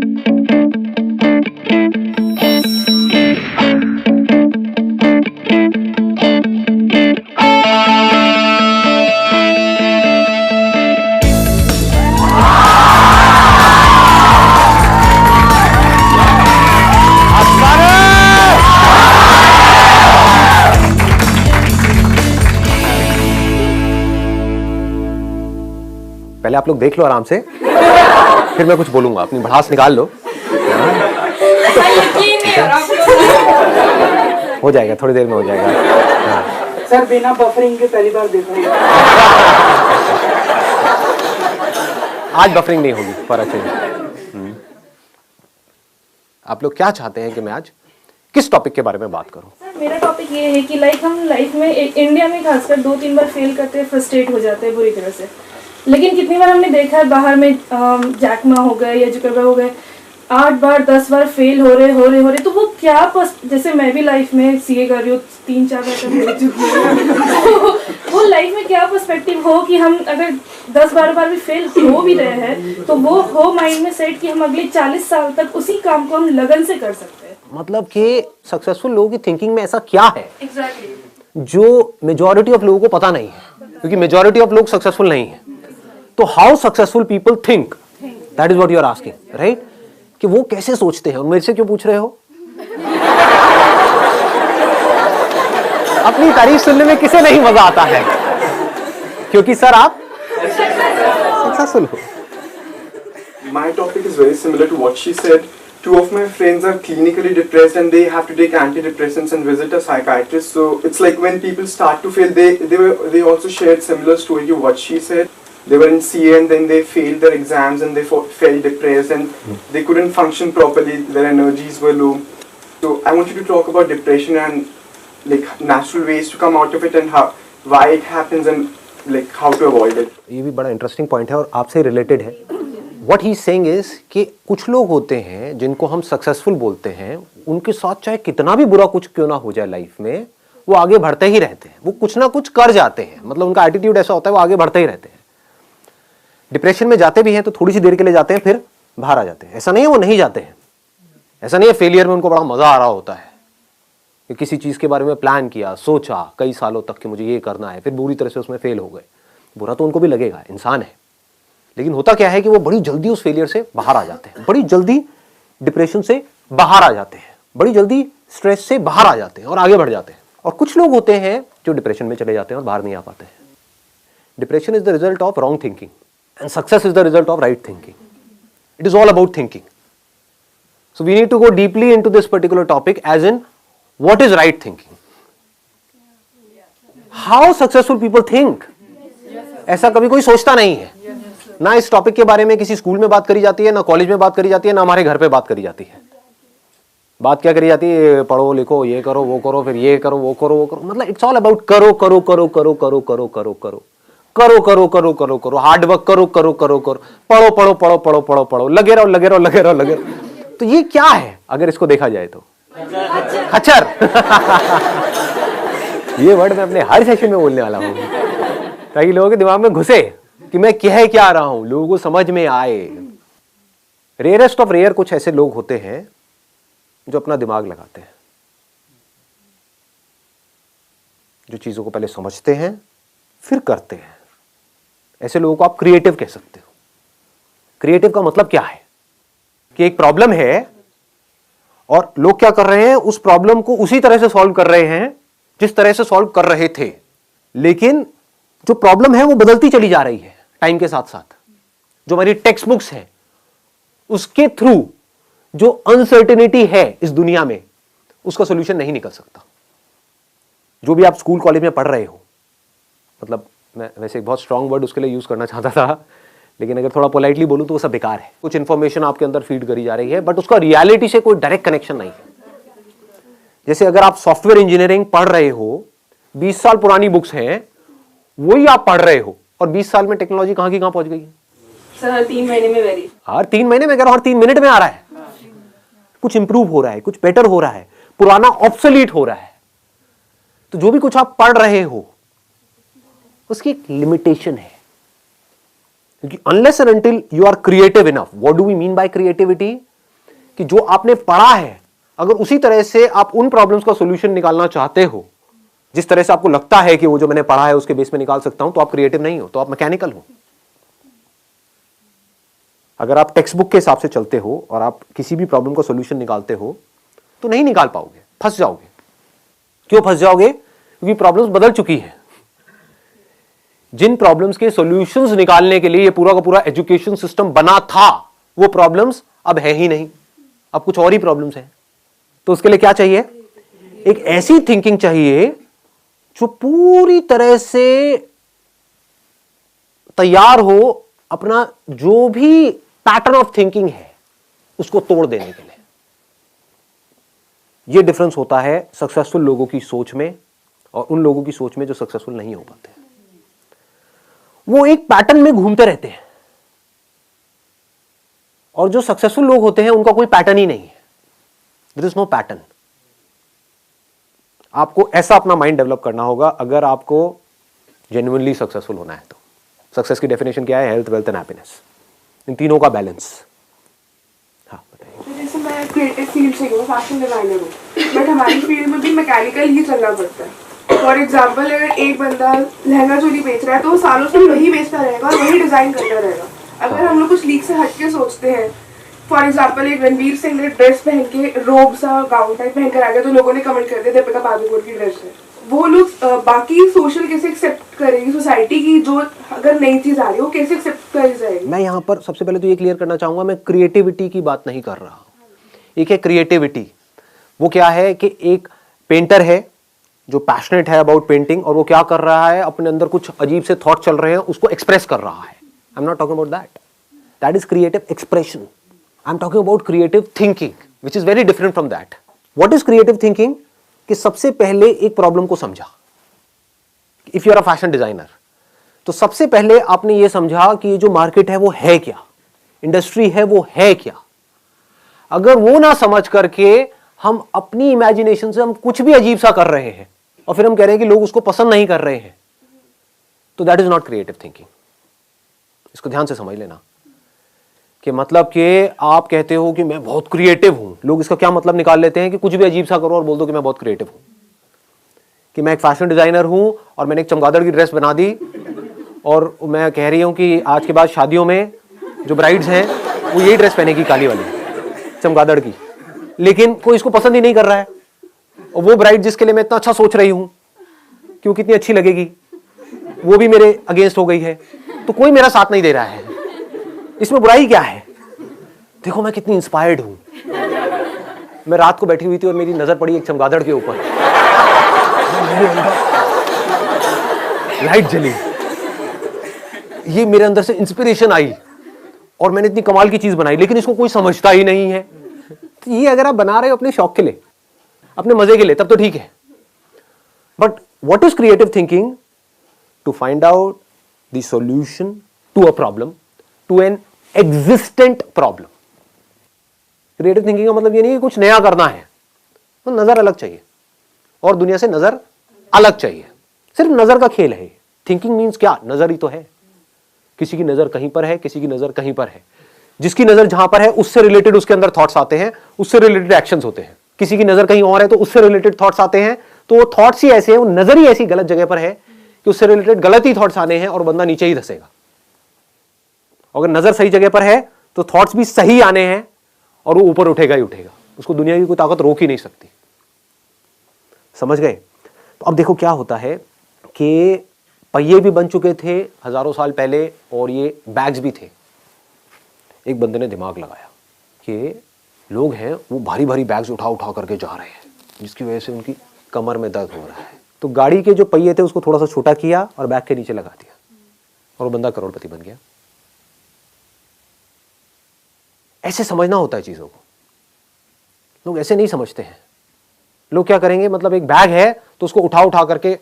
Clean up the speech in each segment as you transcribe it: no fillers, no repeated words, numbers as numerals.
पहले आप लोग देख लो आराम से, फिर मैं कुछ बोलूंगा। अपनी भड़ास निकाल लो। हो जाएगा, थोड़ी देर में हो जाएगा। हाँ। सर बिना बफरिंग के पहली बार देख रहे हैं। आज बफरिंग नहीं होगी, पर अच्छे। आप लोग क्या चाहते हैं कि मैं आज किस टॉपिक के बारे में बात करूं? सर मेरा टॉपिक ये है कि हम लाइफ में इंडिया में खासकर 2-3 बार फेल करते हैं, फ्रस्ट्रेट हो जाते हैं बुरी तरह से। लेकिन कितनी बार हमने देखा है बाहर में जैक मा हो गए या जुकरबर्ग हो गए, 8 बार 10 बार फेल हो रहे तो वो क्या जैसे मैं भी लाइफ में सीए कर रही हूँ, 3-4 बार तक हो चुकी हूँ। वो लाइफ में क्या पर्सपेक्टिव हो कि हम अगर 10 बार भी फेल हो भी रहे हैं तो वो हो माइंड में सेट कि हम अगले 40 साल तक उसी काम को हम लगन से कर सकते हैं। मतलब कि सक्सेसफुल लोगों की थिंकिंग में ऐसा क्या है एग्जैक्टली जो मेजॉरिटी ऑफ लोगों को पता नहीं है, क्योंकि मेजॉरिटी ऑफ लोग सक्सेसफुल नहीं है। तो how successful people think, that is what you are asking, right? कि वो कैसे सोचते हैं। मेरे से क्यों पूछ रहे हो? अपनी तारीफ सुनने में किसे नहीं मजा आता है? क्योंकि सर आप सक्सेसफुल हो। My topic is very similar to what she said. 2 of my friends are clinically depressed and they have to take antidepressants and visit a psychiatrist. So it's like when people start to fail, they also shared similar story to what she said. They were in CA and then they failed their exams and they felt depressed and they couldn't function properly. Their energies were low. So I want you to talk about depression and like natural ways to come out of it and why it happens and like how to avoid it. ये भी बड़ा interesting point है और आपसे related है। What he's saying is कि कुछ लोग होते हैं जिनको हम सक्सेसफुल बोलते हैं, उनके साथ चाहे कितना भी बुरा कुछ क्यों ना हो जाए लाइफ में, वो आगे बढ़ते ही रहते हैं। वो कुछ ना कुछ कर जाते हैं, मतलब उनका एटीट्यूड ऐसा होता है, वो आगे बढ़ते ही रहते हैं। डिप्रेशन में जाते भी हैं तो थोड़ी सी देर के लिए जाते हैं, फिर बाहर आ जाते हैं। ऐसा नहीं है वो नहीं जाते हैं, ऐसा नहीं है फेलियर में उनको बड़ा मजा आ रहा होता है कि किसी चीज के बारे में प्लान किया, सोचा कई सालों तक कि मुझे ये करना है, फिर बुरी तरह से उसमें फेल हो गए। बुरा तो उनको भी लगेगा, इंसान है। लेकिन होता क्या है कि वो बड़ी जल्दी उस फेलियर से बाहर आ जाते हैं, बड़ी जल्दी डिप्रेशन से बाहर आ जाते हैं, बड़ी जल्दी स्ट्रेस से बाहर आ जाते हैं और आगे बढ़ जाते हैं। और कुछ लोग होते हैं जो डिप्रेशन में चले जाते हैं और बाहर नहीं आ पाते हैं। Depression is the result of wrong thinking and success is the result of right thinking. It is all about thinking. So we need to go deeply into this particular topic, as in what is right thinking, how successful people think. ऐसा कभी कोई सोचता नहीं है, ना इस topic के बारे में किसी स्कूल में बात करी जाती है, ना कॉलेज में बात करी जाती है, ना हमारे घर पे बात करी जाती है। बात क्या करी जाती है? पढ़ो लिखो, ये करो वो करो, फिर ये करो वो करो वो करो। मतलब इट्स ऑल अबाउट करो करो करो करो करो करो करो करो करो करो करो करो करो, हार्ड वर्क करो करो करो करो, पढ़ो पढ़ो पढ़ो पढ़ो पढ़ो पढ़ो, लगे रहो लगे रहो लगे रहो लगे रहो। तो ये क्या है अगर इसको देखा जाए तो? खच्चर। ये वर्ड मैं अपने हर सेशन में बोलने वाला हूँ ताकि लोगों के दिमाग में घुसे कि मैं कह क्या रहा हूं, लोगों को समझ में आए। रेयरेस्ट ऑफ रेयर कुछ ऐसे लोग होते हैं जो अपना दिमाग लगाते हैं, जो चीजों को पहले समझते हैं फिर करते हैं। ऐसे लोगों को आप क्रिएटिव कह सकते हो। क्रिएटिव का मतलब क्या है कि एक प्रॉब्लम है और लोग क्या कर रहे हैं, उस प्रॉब्लम को उसी तरह से सॉल्व कर रहे हैं जिस तरह से सॉल्व कर रहे थे, लेकिन जो प्रॉब्लम है वो बदलती चली जा रही है टाइम के साथ साथ। जो हमारी टेक्स्ट बुक्स है उसके थ्रू जो अनसर्टेनिटी है इस दुनिया में, उसका सॉल्यूशन नहीं निकल सकता। जो भी आप स्कूल कॉलेज में पढ़ रहे हो, मतलब मैं वैसे एक बहुत स्ट्रांग वर्ड उसके लिए यूज करना चाहता था, लेकिन अगर थोड़ा पोलाइटली बोलूं तो वो सब बेकार है। कुछ इंफॉर्मेशन आपके अंदर फीड करी जा रही है, बट उसका रियलिटी से कोई डायरेक्ट कनेक्शन नहीं है। जैसे अगर आप सॉफ्टवेयर इंजीनियरिंग पढ़ रहे हो, 20 साल पुरानी बुक्स हैं, वही आप पढ़ रहे हो, और 20 साल में टेक्नोलॉजी कहां की कहां पहुंच गई है। सर 3 महीने में वेरी, हर 3 महीने में, हर 3 मिनट में आ रहा है। कुछ इंप्रूव हो रहा है, कुछ बेटर हो रहा है, पुराना ऑब्सोलीट हो रहा है। तो जो भी कुछ आप पढ़ रहे हो उसकी एक लिमिटेशन है, क्योंकि unless and until you are creative enough. What do we mean by creativity? कि जो आपने पढ़ा है अगर उसी तरह से आप उन प्रॉब्लम्स का सॉल्यूशन निकालना चाहते हो जिस तरह से आपको लगता है कि वो जो मैंने पढ़ा है उसके बेस में निकाल सकता हूं, तो आप क्रिएटिव नहीं हो, तो आप मैकेनिकल हो। अगर आप टेक्स्ट बुक के हिसाब से चलते हो और आप किसी भी प्रॉब्लम का सॉल्यूशन निकालते हो तो नहीं निकाल पाओगे, फंस जाओगे। क्यों फंस जाओगे? क्योंकि प्रॉब्लम्स बदल चुकी हैं। जिन प्रॉब्लम्स के सॉल्यूशंस निकालने के लिए ये पूरा का पूरा एजुकेशन सिस्टम बना था, वो प्रॉब्लम्स अब है ही नहीं, अब कुछ और ही प्रॉब्लम्स हैं। तो उसके लिए क्या चाहिए? एक ऐसी थिंकिंग चाहिए जो पूरी तरह से तैयार हो अपना जो भी पैटर्न ऑफ थिंकिंग है उसको तोड़ देने के लिए। यह डिफरेंस होता है सक्सेसफुल लोगों की सोच में और उन लोगों की सोच में जो सक्सेसफुल नहीं हो पाते। वो एक पैटर्न में घूमते रहते हैं और जो सक्सेसफुल लोग होते हैं उनका कोई पैटर्न ही नहीं है। There is no pattern. आपको ऐसा अपना माइंड डेवलप करना होगा अगर आपको जेन्युइनली सक्सेसफुल होना है। तो सक्सेस की डेफिनेशन क्या है? हेल्थ, वेल्थ एंड हैप्पीनेस, इन तीनों का बैलेंस। हाँ बताइए। जैसे मैं क्रिएटिव फील्ड से हूँ, फैशन डिजाइनर हूँ, बट हमारी फील्ड में भी मैकेनिकल ही चलना पड़ता है। फॉर एग्जाम्पल अगर एक बंदा लहंगा चोली बेच रहा है तो वो सालों से वही बेचता रहेगा और वही डिजाइन करता रहेगा। अगर हम लोग कुछ लीक से हटके सोचते हैं, फॉर एग्जाम्पल एक रणवीर सिंह ने ड्रेस पहन के रोब सा गाउन टाइप पहन कर आ गया तो लोगों ने कमेंट कर दिया दीपिका पादुकोण की ड्रेस है। वो लोग बाकी सोशल कैसे एक्सेप्ट करेगी सोसाइटी की जो अगर नई चीज आ रही है वो कैसे एक्सेप्ट करी जाएगी? मैं यहां पर सबसे पहले तो ये क्लियर करना चाहूंगा, मैं क्रिएटिविटी की बात नहीं कर रहा। एक है क्रिएटिविटी, वो क्या है कि एक पेंटर है जो पैशनेट है अबाउट पेंटिंग और वो क्या कर रहा है, अपने अंदर कुछ अजीब से थॉट चल रहे हैं उसको एक्सप्रेस कर रहा है। I am not talking about that, that is creative expression. I am talking about creative thinking which is very different from that. What is creative thinking? कि सबसे पहले एक प्रॉब्लम को समझा। If you are a fashion designer तो सबसे पहले आपने ये समझा कि ये जो मार्केट है वो है क्या, इंडस्ट्री है वो है क्या। अगर वो ना समझ करके हम अपनी इमेजिनेशन से हम कुछ भी अजीब सा कर रहे हैं और फिर हम कह रहे हैं कि लोग उसको पसंद नहीं कर रहे हैं, तो that is not creative thinking. इसको ध्यान से समझ लेना कि मतलब कि आप कहते हो कि मैं बहुत क्रिएटिव हूं, लोग इसका क्या मतलब निकाल लेते हैं कि कुछ भी अजीब सा करो और बोल दो कि मैं बहुत क्रिएटिव हूं, कि मैं एक फैशन डिजाइनर हूं और मैंने एक चमगादड़ की ड्रेस बना दी और मैं कह रही हूं कि आज के बाद शादियों में जो ब्राइड्स हैं वो यही ड्रेस पहनेगी, काली वाली चमगादड़ की, लेकिन कोई इसको पसंद ही नहीं कर रहा है। और वो ब्राइड जिसके लिए मैं इतना अच्छा सोच रही हूं कि वो कितनी अच्छी लगेगी, वो भी मेरे अगेंस्ट हो गई है, तो कोई मेरा साथ नहीं दे रहा है। इसमें बुराई क्या है? देखो मैं कितनी इंस्पायर्ड हूं। मैं रात को बैठी हुई थी और मेरी नजर पड़ी एक चमगादड़ के ऊपर, लाइट जली, ये मेरे अंदर से इंस्पिरेशन आई और मैंने इतनी कमाल की चीज बनाई, लेकिन इसको कोई समझता ही नहीं है। तो ये अगर आप बना रहे हो अपने शौक के लिए, अपने मजे के लिए, तब तो ठीक है। But what is creative thinking? To find out the solution to a problem, to an existent problem. Creative thinking का मतलब ये नहीं कि कुछ नया करना है, तो नजर अलग चाहिए और दुनिया से नजर अलग चाहिए। सिर्फ नजर का खेल है। थिंकिंग मीन्स क्या? नजर ही तो है। किसी की नजर कहीं पर है, किसी की नजर कहीं पर है। जिसकी नजर जहां पर है उससे रिलेटेड उसके अंदर थॉट्स आते हैं, उससे रिलेटेड एक्शंस होते हैं। किसी की नजर कहीं और है तो उससे रिलेटेड थॉट्स आते हैं, तो वो थॉट्स ही ऐसे हैं, वो नजर ही ऐसी गलत जगह पर है कि उससे रिलेटेड गलत ही थॉट्स आने हैं और बंदा नीचे ही धसेगा। अगर नजर सही जगह पर है तो थॉट्स भी सही आने हैं और वो ऊपर उठेगा ही उठेगा। उसको दुनिया की कोई ताकत रोक ही नहीं सकती। समझ गए? तो अब देखो क्या होता है कि पहिए भी बन चुके थे हजारों साल पहले और ये बैग्स भी थे। एक बंदे ने दिमाग लगाया कि लोग हैं वो भारी भारी बैग्स उठा उठा करके जा रहे हैं, जिसकी वजह से उनकी कमर में दर्द हो रहा है। तो गाड़ी के जो पहिए थे उसको थोड़ा सा छोटा किया और बैग के नीचे लगा दिया और वो बंदा करोड़पति बन गया। ऐसे समझना होता है चीजों को। लोग ऐसे नहीं समझते हैं। लोग क्या करेंगे, मतलब एक बैग है तो उसको उठा उठा करके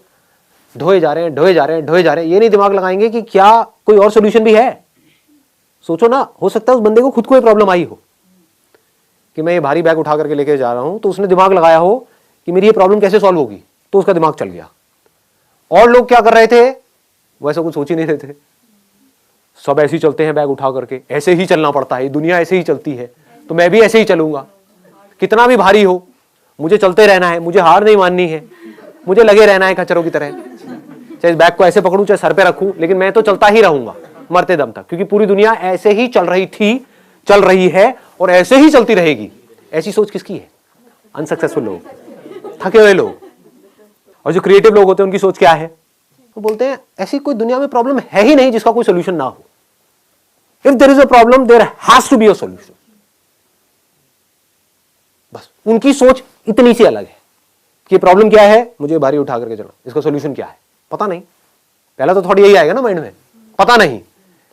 ढोए जा रहे हैं, ढोए जा रहे हैं, ढोए जा रहे हैं। ये नहीं दिमाग लगाएंगे कि क्या कोई और सोल्यूशन भी है। सोचो ना, हो सकता है उस बंदे को खुद कोई प्रॉब्लम आई हो कि मैं ये भारी बैग उठा करके लेके जा रहा हूं, तो उसने दिमाग लगाया हो कि मेरी ये प्रॉब्लम कैसे सॉल्व होगी, तो उसका दिमाग चल गया। और लोग क्या कर रहे थे, वैसा कुछ सोच ही नहीं रहे थे। सब ऐसे ही चलते हैं बैग उठा करके, ऐसे ही चलना पड़ता है, दुनिया ऐसे ही चलती है, तो मैं भी ऐसे ही चलूंगा, कितना भी भारी हो मुझे चलते रहना है, मुझे हार नहीं माननी है, मुझे लगे रहना है खच्चरों की तरह, चाहे इस बैग को ऐसे पकड़ूं चाहे सर पे रखूं, लेकिन मैं तो चलता ही रहूंगा मरते दम तक, क्योंकि पूरी दुनिया ऐसे ही चल रही थी, चल रही है और ऐसे ही चलती रहेगी। ऐसी सोच किसकी है? अनसक्सेसफुल लोग, थके हुए लोग। और जो क्रिएटिव लोग होते हैं उनकी सोच क्या है? वो बोलते हैं ऐसी कोई दुनिया में प्रॉब्लम है ही नहीं जिसका कोई सोल्यूशन ना हो। If there is a problem there has to be a solution. बस उनकी सोच इतनी सी अलग है कि प्रॉब्लम क्या है, मुझे भारी उठा करके चलना, इसका सोल्यूशन क्या है पता नहीं। पहला तो थोड़ी यही आएगा ना माइंड में, पता नहीं।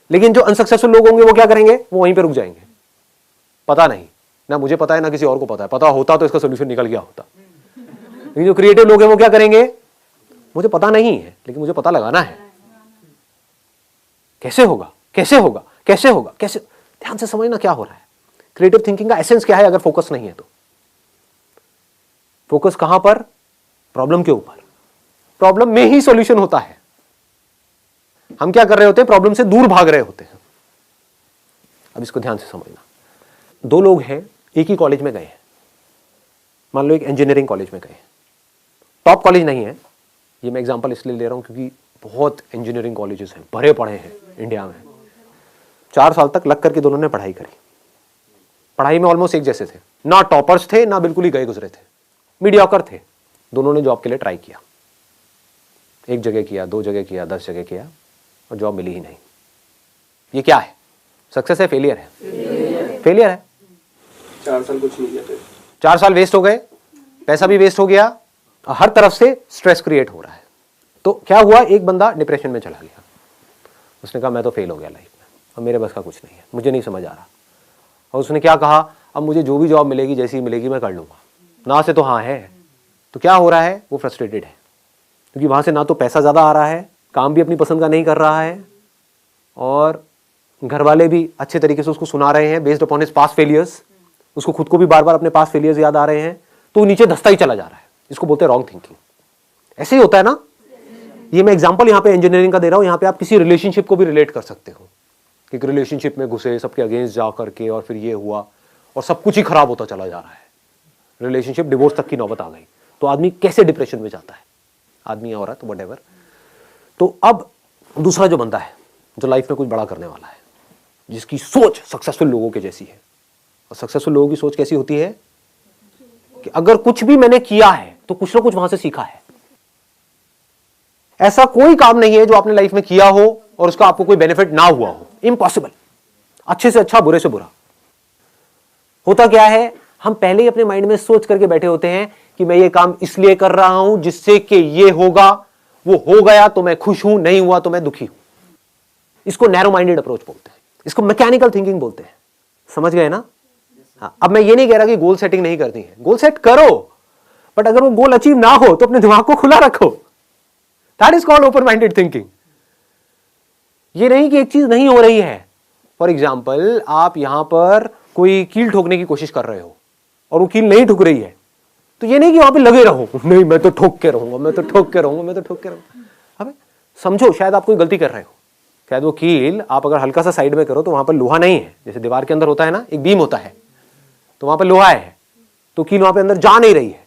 लेकिन जो अनसक्सेसफुल लोग होंगे वो क्या करेंगे? वो वहीं पे रुक जाएंगे, पता नहीं, ना मुझे पता है ना किसी और को पता है, पता होता तो इसका सोल्यूशन निकल गया होता। लेकिन जो क्रिएटिव लोग हैं वो क्या करेंगे? मुझे पता नहीं है लेकिन मुझे पता लगाना है, कैसे होगा, कैसे होगा, कैसे होगा, कैसे। ध्यान से समझना क्या हो रहा है। क्रिएटिव थिंकिंग का एसेंस क्या है? अगर फोकस नहीं है तो फोकस कहां पर? प्रॉब्लम के ऊपर। प्रॉब्लम में ही सॉल्यूशन होता है। हम क्या कर रहे होते हैं? प्रॉब्लम से दूर भाग रहे होते हैं। अब इसको ध्यान से समझना। दो लोग हैं, एक ही कॉलेज में गए हैं, मान लो एक इंजीनियरिंग कॉलेज में गए, टॉप कॉलेज नहीं है, ये मैं एग्जांपल इसलिए ले रहा हूं क्योंकि बहुत इंजीनियरिंग कॉलेजेस हैं, भरे पड़े हैं इंडिया में। 4 साल तक लग करके दोनों ने पढ़ाई करी, पढ़ाई में ऑलमोस्ट एक जैसे थे, ना टॉपर्स थे ना बिल्कुल ही गए गुजरे थे, मीडियोकर थे। दोनों ने जॉब के लिए ट्राई किया, एक जगह किया, 2 जगह किया, 10 जगह किया और जॉब मिली ही नहीं। ये क्या है? सक्सेस है, फेलियर है? फेलियर है। 4 साल कुछ नहीं किया, 4 साल वेस्ट हो गए, पैसा भी वेस्ट हो गया, हर तरफ से स्ट्रेस क्रिएट हो रहा है। तो क्या हुआ? एक बंदा डिप्रेशन में चला गया, उसने कहा मैं तो फेल हो गया लाइफ में, अब मेरे बस का कुछ नहीं है, मुझे नहीं समझ आ रहा। और उसने क्या कहा? अब मुझे जो भी जॉब मिलेगी, जैसी मिलेगी मैं कर लूंगा, ना से तो हाँ है। तो क्या हो रहा है? वो फ्रस्ट्रेटेड है, क्योंकि वहां से ना तो पैसा ज्यादा आ रहा है, काम भी अपनी पसंद का नहीं कर रहा है, और घर वाले भी अच्छे तरीके से उसको सुना रहे हैं based upon his past failures, उसको खुद को भी बार बार अपने पास्ट फेलियर्स याद आ रहे हैं, तो नीचे धंसता ही चला जा रहा है। इसको बोलते हैं रॉन्ग थिंकिंग। ऐसे ही होता है ना। ये मैं एग्जांपल यहाँ पे इंजीनियरिंग का दे रहा हूँ, यहाँ पे आप किसी रिलेशनशिप को भी रिलेट कर सकते हो कि रिलेशनशिप में घुसे, सबके अगेंस्ट जा करके, और फिर ये हुआ और सब कुछ ही खराब होता चला जा रहा है, रिलेशनशिप डिवोर्स तक की नौबत आ गई, तो आदमी कैसे डिप्रेशन में जाता है, आदमी या औरत व्हाटएवर। तो अब दूसरा जो बंदा है, जो लाइफ में कुछ बड़ा करने वाला है, जिसकी सोच सक्सेसफुल लोगों के जैसी है, और सक्सेसफुल लोगों की सोच कैसी होती है कि अगर कुछ भी मैंने किया है तो कुछ ना कुछ वहां से सीखा है। ऐसा कोई काम नहीं है जो आपने लाइफ में किया हो और उसका आपको कोई बेनिफिट ना हुआ हो, इम्पॉसिबल। अच्छे से अच्छा, बुरे से बुरा। होता क्या है? हम पहले ही अपने माइंड में सोच करके बैठे होते हैं कि मैं ये काम इसलिए कर रहा हूं जिससे कि ये होगा, वो हो गया तो मैं खुश हूं, नहीं हुआ तो मैं दुखी हूं। इसको नैरो माइंडेड अप्रोच बोलते हैं, इसको मैकेनिकल थिंकिंग बोलते हैं। समझ गए ना? हाँ, अब मैं ये नहीं कह रहा कि गोल सेटिंग नहीं करनी है, गोल सेट करो, बट अगर वो गोल अचीव ना हो तो अपने दिमाग को खुला रखो। That is called open minded thinking. ये नहीं कि एक चीज नहीं हो रही है। फॉर एग्जाम्पल, आप यहां पर कोई कील ठोकने की कोशिश कर रहे हो और वो कील नहीं ठुक रही है, तो ये नहीं कि वहां पे लगे रहो, नहीं मैं तो ठोक के रहूंगा, मैं तो ठोक के रहूंगा, मैं तो ठोक के रहूंगा। अबे समझो, शायद आप कोई गलती कर रहे हो, शायद वो कील आप अगर हल्का सा साइड में करो तो वहां पर लोहा नहीं है, जैसे दीवार के अंदर होता है ना, एक बीम होता है, तो वहां पर लोहा है, तो कील वहां पे अंदर जा नहीं रही है।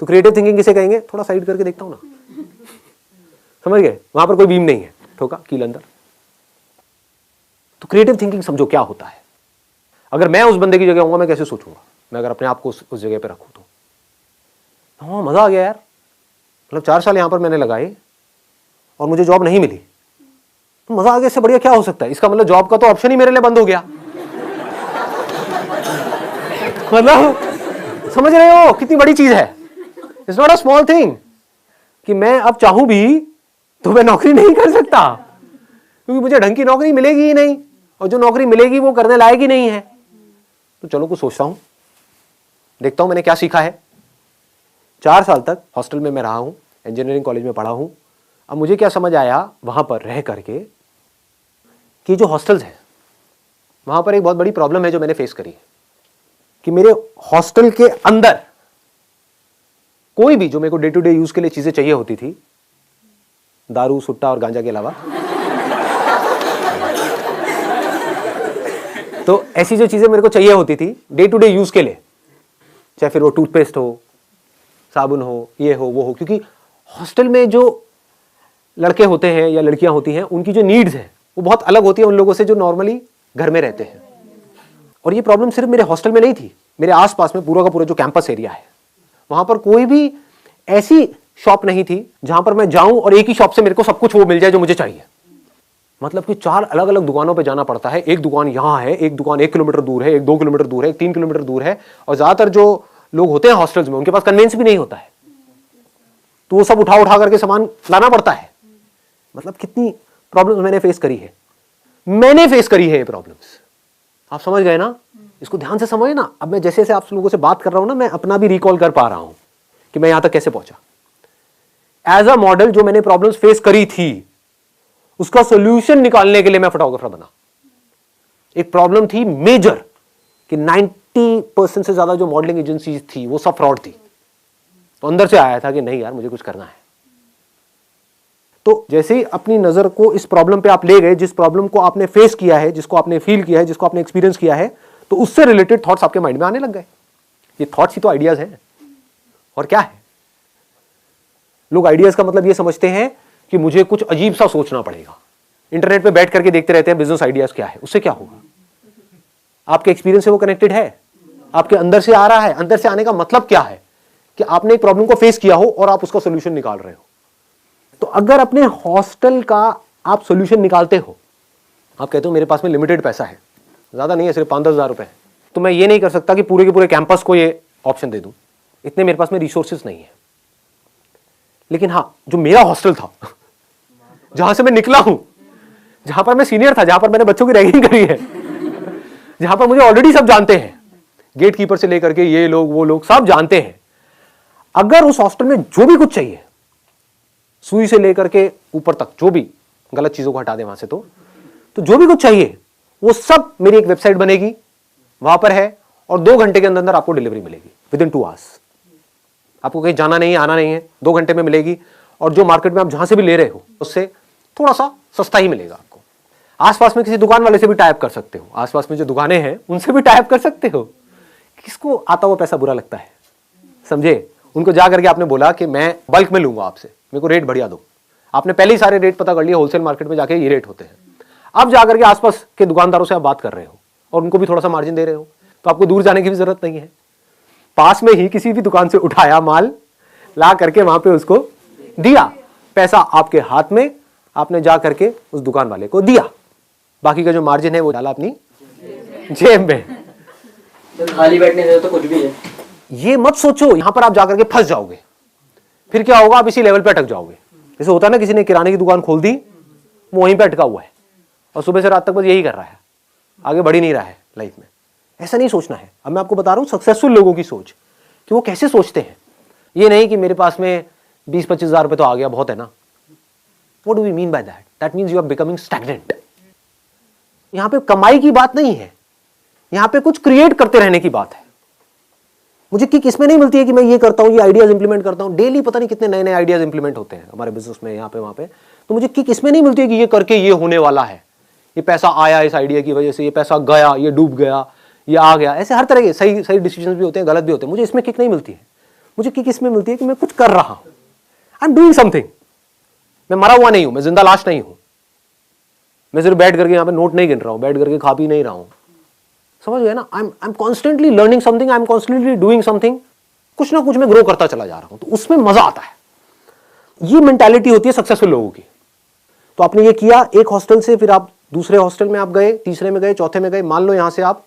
तो क्रिएटिव थिंकिंग किसे कहेंगे? थोड़ा साइड करके देखता हूं ना, समझ गए? वहां पर कोई बीम नहीं है, ठोका कील अंदर। तो क्रिएटिव थिंकिंग समझो क्या होता है। अगर मैं उस बंदे की जगह होऊंगा, मैं कैसे सोचूंगा? मैं अगर अपने आप को उस जगह पे रखूं तो हाँ, मजा आ गया यार, मतलब 4 साल यहां पर मैंने लगाए और मुझे जॉब नहीं मिली, तो मजा आ गया, इससे बढ़िया क्या हो सकता है? इसका मतलब जॉब का तो ऑप्शन ही मेरे लिए बंद हो गया। मतलब समझ रहे हो कितनी बड़ी चीज है? It's not a small thing कि मैं अब चाहूं भी तो मैं नौकरी नहीं कर सकता, क्योंकि मुझे ढंग की नौकरी मिलेगी ही नहीं, और जो नौकरी मिलेगी वो करने लायक ही नहीं है। तो चलो कुछ सोचता हूं, देखता हूं मैंने क्या सीखा है। 4 साल तक हॉस्टल में मैं रहा हूं, इंजीनियरिंग कॉलेज में पढ़ा हूं। अब मुझे क्या समझ आया वहां पर रह करके कि जो हॉस्टल्स हैं वहां पर एक बहुत बड़ी प्रॉब्लम है जो मैंने फेस करी, कि मेरे हॉस्टल के अंदर कोई भी जो मेरे को डे टू डे यूज के लिए चीजें चाहिए होती थी, दारू, सुट्टा और गांजा के अलावा, तो ऐसी जो चीजें मेरे को चाहिए होती थी डे टू डे यूज के लिए, चाहे फिर वो टूथपेस्ट हो, साबुन हो, ये हो वो हो, क्योंकि हॉस्टल में जो लड़के होते हैं या लड़कियां होती हैं उनकी जो नीड्स हैं वो बहुत अलग होती है उन लोगों से जो नॉर्मली घर में रहते हैं। और ये प्रॉब्लम सिर्फ मेरे हॉस्टल में नहीं थी, मेरे आसपास में पूरा का पूरा जो कैंपस एरिया है वहां पर कोई भी ऐसी शॉप नहीं थी जहां पर मैं जाऊं और एक ही शॉप से मेरे को सब कुछ वो मिल जाए जो मुझे चाहिए। मतलब कि 4 अलग अलग दुकानों पे जाना पड़ता है। एक दुकान यहाँ है, एक दुकान 1 किलोमीटर दूर है, एक 2 किलोमीटर दूर है, एक 3 किलोमीटर दूर है। और ज्यादातर जो लोग होते हैं हॉस्टल्स में उनके पास कन्वेंस भी नहीं होता है, तो वो सब उठा उठा करके सामान लाना पड़ता है। मतलब कितनी प्रॉब्लम्स मैंने फेस करी है, ये प्रॉब्लम्स। आप समझ गए ना? इसको ध्यान से समझे ना। अब मैं जैसे जैसे आप लोगों से बात कर रहा हूं ना, मैं अपना भी रिकॉल कर पा रहा हूं कि मैं यहां तक कैसे पहुंचा। एज अ मॉडल जो मैंने प्रॉब्लम्स फेस करी थी उसका सोल्यूशन निकालने के लिए मैं फोटोग्राफर बना। एक प्रॉब्लम थी मेजर कि 90% से ज्यादा जो मॉडलिंग एजेंसीज थी वो सब फ्रॉड थी। तो अंदर से आया था कि नहीं यार मुझे कुछ करना है। तो जैसे ही अपनी नजर को इस प्रॉब्लम पे आप ले गए, जिस प्रॉब्लम को आपने फेस किया है, जिसको आपने फील किया है, जिसको आपने एक्सपीरियंस किया है, तो उससे रिलेटेड थॉट्स आपके माइंड में आने लग गए। ये थॉट्स ही तो आइडियाज हैं, और क्या है। लोग आइडियाज का मतलब ये समझते हैं कि मुझे कुछ अजीब सा सोचना पड़ेगा। इंटरनेट पे बैठ करके देखते रहते हैं बिजनेस आइडियाज क्या है, उससे क्या होगा। आपके एक्सपीरियंस से वो कनेक्टेड है, आपके अंदर से आ रहा है। अंदर से आने का मतलब क्या है कि आपने एक प्रॉब्लम को फेस किया हो और आप उसका सोल्यूशन निकाल रहे हो। तो अगर अपने हॉस्टल का आप सोल्यूशन निकालते हो, आप कहते हो मेरे पास में लिमिटेड पैसा है, ज्यादा नहीं है, सिर्फ 5-10 हज़ार रुपए है, तो मैं ये नहीं कर सकता कि पूरे के पूरे कैंपस को ये ऑप्शन दे दूं, इतने मेरे पास में रिसोर्सेज नहीं है। लेकिन हाँ, जो मेरा हॉस्टल था जहां से मैं निकला हूं, जहां पर मैं सीनियर था, जहां पर मैंने बच्चों की रैगिंग करी है, जहां पर मुझे ऑलरेडी सब जानते हैं, गेट कीपर से लेकर के ये लोग वो लोग सब जानते हैं। अगर उस हॉस्टल में जो भी कुछ चाहिए, सुई से लेकर के ऊपर तक जो भी गलत चीजों को हटा दे वहां से, तो जो भी कुछ चाहिए वो सब मेरी एक वेबसाइट बनेगी, वहां पर है, और 2 घंटे के अंदर अंदर आपको डिलीवरी मिलेगी विद इन 2 आवर्स। आपको कहीं जाना नहीं है, आना नहीं है, 2 घंटे में मिलेगी। और जो मार्केट में आप जहां से भी ले रहे हो उससे थोड़ा सा सस्ता ही मिलेगा आपको। आसपास में किसी दुकान वाले से भी टाइप कर सकते हो, आसपास में जो दुकानें हैं उनसे भी टाइप कर सकते हो। किसको आता हुआ पैसा बुरा लगता है, समझे। उनको जा करके आपने बोला कि मैं बल्क में लूंगा आपसे, मेरे को रेट बढ़िया दो। आपने पहले ही सारे रेट पता कर लिए, होलसेल मार्केट में जाके ये रेट होते हैं। अब जाकर के आसपास के दुकानदारों से आप बात कर रहे हो और उनको भी थोड़ा सा मार्जिन दे रहे हो, तो आपको दूर जाने की भी जरूरत नहीं है। पास में ही किसी भी दुकान से उठाया माल, ला करके वहां पे उसको दिया, पैसा आपके हाथ में, आपने जा करके उस दुकान वाले को दिया, बाकी का जो मार्जिन है वो डाला अपनी जेब में। तो खाली बैठने से तो कुछ भी है। ये मत सोचो यहां पर आप जाकर के फंस जाओगे, फिर क्या होगा, आप इसी लेवल पे अटक जाओगे। जैसे होता है ना, किसी ने किराने की दुकान खोल दी, वो वहीं पे अटका हुआ है और सुबह से रात तक बस यही कर रहा है, आगे बढ़ ही नहीं रहा है लाइफ में। ऐसा नहीं सोचना है। अब मैं आपको बता रहा हूं सक्सेसफुल लोगों की सोच, कि वो कैसे सोचते हैं। ये नहीं कि मेरे पास में 20-25 हज़ार रुपए तो आ गया, बहुत है ना। What do we mean by that? That means you are becoming stagnant. यहां पे कमाई की बात नहीं है, यहां पे कुछ क्रिएट करते रहने की बात है। मुझे किक इसमें नहीं मिलती है कि मैं ये करता हूं, ये आइडियाज इंप्लीमेंट करता हूं। डेली पता नहीं कितने नए नए आइडियाज इंप्लीमेंट होते हैं हमारे बिजनेस में, यहाँ पे वहां पे। तो मुझे किक इसमें नहीं मिलती है कि ये करके ये होने वाला है, ये पैसा आया इस आइडिया की वजह से, ये पैसा गया, ये डूब गया, ये आ गया। ऐसे हर तरह के सही सही डिसीजन भी होते हैं, गलत भी होते हैं। मुझे इसमें किक नहीं मिलती है। मुझे किक इसमें मिलती है कि मैं कुछ कर रहा हूं, आई एम डूइंग समथिंग। मैं मरा हुआ नहीं हूं, मैं जिंदा लाश नहीं हूं। मैं सिर्फ बैठ करके यहाँ पे नोट नहीं गिन रहा हूं, बैठ करके खा पी नहीं रहा हूं। समझ गए ना? I am constantly learning something, I am constantly doing something. कुछ ना कुछ मैं ग्रो करता चला जा रहा हूं, तो उसमें मजा आता है। ये मेंटालिटी होती है सक्सेसफुल लोगों की। तो आपने ये किया, एक हॉस्टल से फिर आप दूसरे हॉस्टल में आप गए, तीसरे में गए, चौथे में गए। मान लो यहां से आप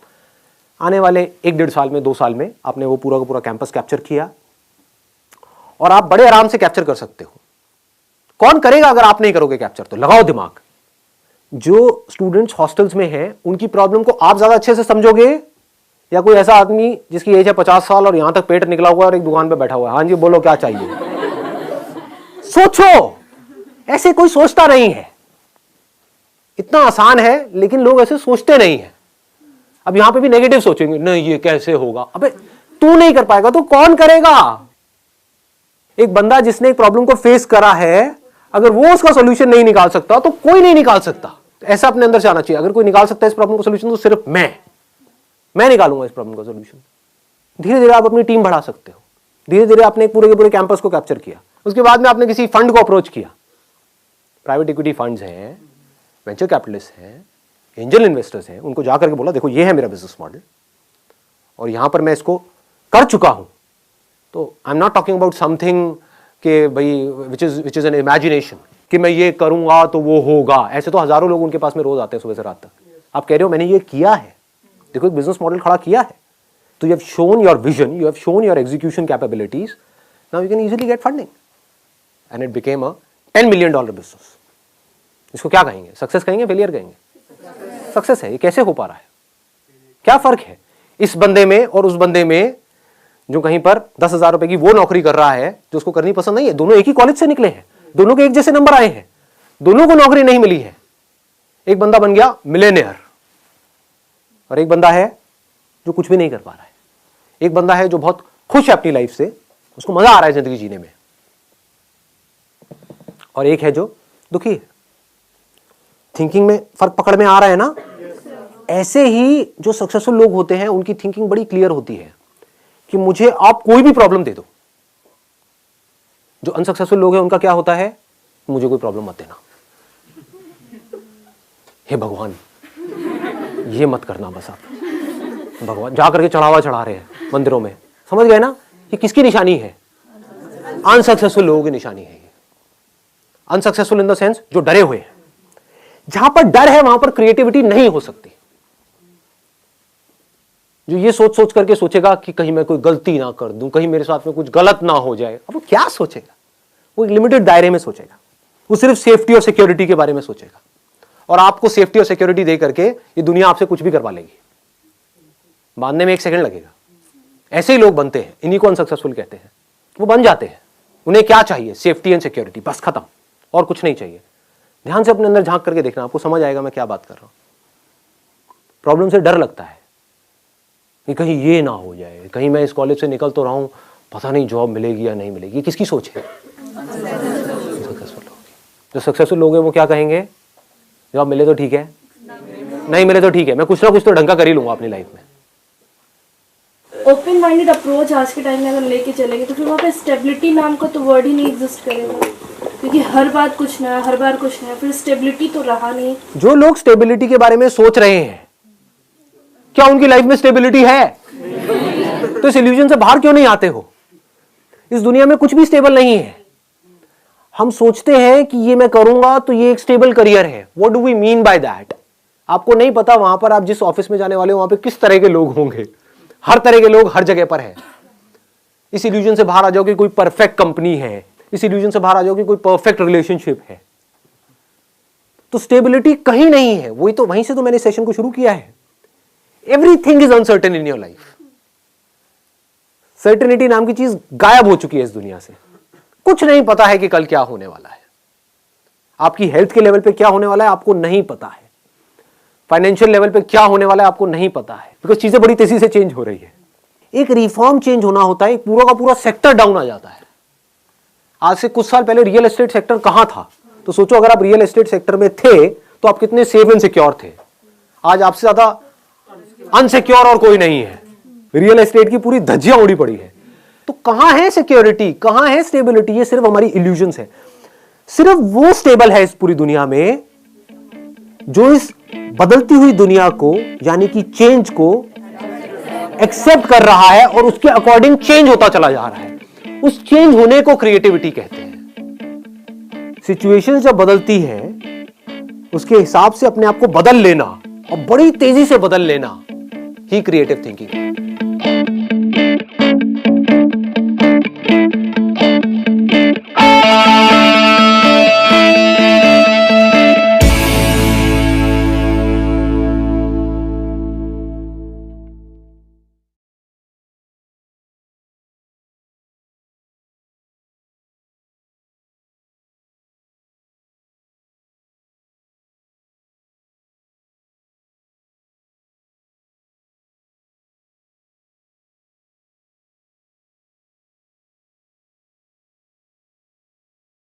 आने वाले 1-1.5 साल में, 2 साल में आपने वो पूरा का पूरा कैंपस कैप्चर किया, और आप बड़े आराम से कैप्चर कर सकते हो। कौन करेगा अगर आप नहीं करोगे कैप्चर? तो लगाओ दिमाग। जो स्टूडेंट्स हॉस्टल्स में हैं उनकी प्रॉब्लम को आप ज्यादा अच्छे से समझोगे, या कोई ऐसा आदमी जिसकी एज है 50 साल और यहां तक पेट निकला हुआ और एक दुकान पे बैठा हुआ है, हाँ जी बोलो क्या चाहिए? सोचो। ऐसे कोई सोचता नहीं है। इतना आसान है, लेकिन लोग ऐसे सोचते नहीं है। अब यहां पे भी नेगेटिव सोचेंगे, नहीं ये कैसे होगा। अबे तू नहीं कर पाएगा तो कौन करेगा? एक बंदा जिसने एक प्रॉब्लम को फेस करा है, अगर वो उसका सोल्यूशन नहीं निकाल सकता तो कोई नहीं निकाल सकता। ऐसा अपने अंदर से आना चाहिए, अगर कोई निकाल सकता है इस प्रॉब्लम का सोल्यूशन तो सिर्फ मैं। मैं निकालूंगा इस प्रॉब्लम का सोल्यूशन। धीरे धीरे आप अपनी टीम बढ़ा सकते हो। धीरे धीरे आपने एक पूरे के पूरे कैंपस को कैप्चर किया। उसके बाद में आपने किसी फंड को अप्रोच किया, प्राइवेट इक्विटी फंड्स हैं, वेंचर कैपिटलिस्ट हैं, एंजल इन्वेस्टर्स हैं, उनको जाकर के बोला देखो ये है मेरा बिजनेस मॉडल और यहां पर मैं इसको कर चुका हूं। तो आई am not talking about something कि भाई विच इज एन इमेजिनेशन कि मैं ये करूंगा तो वो होगा। ऐसे तो हजारों लोग उनके पास में रोज आते हैं सुबह से रात तक। आप कह रहे हो मैंने ये किया है, देखो एक बिजनेस मॉडल खड़ा किया है, तो you have shown your vision, you have shown your execution capabilities, now you can easily get funding and it became a $10 million business. इसको क्या कहेंगे, सक्सेस कहेंगे, फेलियर कहेंगे? सक्सेस है। ये कैसे हो पा रहा है? क्या फर्क है इस बंदे में और उस बंदे में जो कहीं पर 10,000 रुपए की वो नौकरी कर रहा है जो उसको करनी पसंद नहीं है? दोनों एक ही कॉलेज से निकले हैं, दोनों के एक जैसे नंबर आए हैं, दोनों को नौकरी नहीं मिली है। एक बंदा बन गया मिलियनेयर और एक बंदा है जो कुछ भी नहीं कर पा रहा है। एक बंदा है जो बहुत खुश है अपनी लाइफ से, उसको मजा आ रहा है जिंदगी जीने में, और एक है जो दुखी है। थिंकिंग में फर्क पकड़ में आ रहा है ना? ऐसे ही जो सक्सेसफुल लोग होते हैं उनकी थिंकिंग बड़ी क्लियर होती है कि मुझे आप कोई भी प्रॉब्लम दे दो। जो अनसक्सेसफुल लोग हैं उनका क्या होता है, मुझे कोई प्रॉब्लम मत देना, हे भगवान ये मत करना बस आप। भगवान जा करके चढ़ावा चढ़ा रहे हैं मंदिरों में, समझ गए ना? ये किसकी निशानी है? अनसक्सेसफुल लोगों की निशानी है। अनसक्सेसफुल इन द सेंस जो डरे हुए हैं। जहां पर डर है वहां पर क्रिएटिविटी नहीं हो सकती। जो ये सोच सोच करके सोचेगा कि कहीं मैं कोई गलती ना कर दूं, कहीं मेरे साथ में कुछ गलत ना हो जाए, अब वो क्या सोचेगा? वो एक लिमिटेड दायरे में सोचेगा, वो सिर्फ सेफ्टी और सिक्योरिटी के बारे में सोचेगा। और आपको सेफ्टी और सिक्योरिटी दे करके ये दुनिया आपसे कुछ भी करवा लेगी, बांधने में 1 सेकंड लगेगा। ऐसे ही लोग बनते हैं, इन्हीं को अनसक्सेसफुल कहते हैं। वो बन जाते हैं, उन्हें क्या चाहिए? सेफ्टी एंड सिक्योरिटी, बस खत्म, और कुछ नहीं चाहिए। ध्यान से अपने अंदर झांक करके देखना, आपको समझ आएगा मैं क्या बात कर रहा हूं। प्रॉब्लम से डर लगता है कि कहीं ये ना हो जाए, कहीं मैं इस कॉलेज से निकल तो रहा हूं, पता नहीं जॉब मिलेगी या नहीं मिलेगी। ये किसकी सोच है? सक्सेसफुल लोग। जो सक्सेसफुल लोग हैं वो क्या कहेंगे? जॉब मिले तो ठीक है, नहीं मिले तो ठीक है, मैं कुछ ना कुछ तो ढंग का कर ही लूंगा अपनी लाइफ में। ओपन माइंडेड अप्रोच आज के टाइम में अगर लेके चलेंगे तो फिर वहाँ पे स्टेबिलिटी नाम का तो वर्ड ही नहीं एग्जिस्ट करेगा, क्योंकि हर बात कुछ नया, हर बार कुछ नया, फिर स्टेबिलिटी तो रहा नहीं। जो लोग स्टेबिलिटी के बारे में सोच रहे हैं, क्या उनकी लाइफ में स्टेबिलिटी है? तो इस इल्यूजन से बाहर क्यों नहीं आते हो? इस दुनिया में कुछ भी स्टेबल नहीं है। हम सोचते हैं कि ये मैं करूंगा तो ये एक स्टेबल करियर है। What do we mean by that? आपको नहीं पता वहां पर आप जिस ऑफिस में जाने वाले हो वहां पे किस तरह के लोग होंगे। हर तरह के लोग हर जगह पर है। इस इल्यूजन से बाहर आ जाओ कि कोई परफेक्ट कंपनी है, इस इल्यूजन से बाहर आ जाओ कि कोई परफेक्ट रिलेशनशिप है। तो स्टेबिलिटी कहीं नहीं है। वही तो, वहीं से तो मैंने सेशन को शुरू किया है। Everything is uncertain in your life. Certainty नाम की चीज गायब हो चुकी है इस दुनिया से। कुछ नहीं पता है कि कल क्या होने वाला है। आपकी हेल्थ के लेवल पे क्या होने वाला है आपको नहीं पता है। फाइनेंशियल लेवल पे क्या होने वाला है आपको नहीं पता है, बिकॉज चीजें बड़ी तेजी से चेंज हो रही है। एक रिफॉर्म चेंज होना होता है, एक पूरा का पूरा सेक्टर डाउन आ जाता है। आज से कुछ साल पहले रियल एस्टेट सेक्टर कहां था? तो सोचो अगर आप रियल एस्टेट सेक्टर में थे तो आप कितने सेफ एंड सिक्योर थे। आज आपसे ज्यादा अनसिक्योर और कोई नहीं है। रियल एस्टेट की पूरी धज्जियां उड़ी पड़ी है। तो कहां है सिक्योरिटी, कहां है स्टेबिलिटी? ये सिर्फ हमारी इल्यूजन्स है। सिर्फ वो स्टेबल है इस पूरी दुनिया में जो इस बदलती हुई दुनिया को, यानी कि चेंज को एक्सेप्ट कर रहा है और उसके अकॉर्डिंग चेंज होता चला जा रहा है। उस चेंज होने को क्रिएटिविटी कहते हैं। सिचुएशन जब बदलती है उसके हिसाब से अपने आप को बदल लेना और बड़ी तेजी से बदल लेना ही क्रिएटिव थिंकिंग है।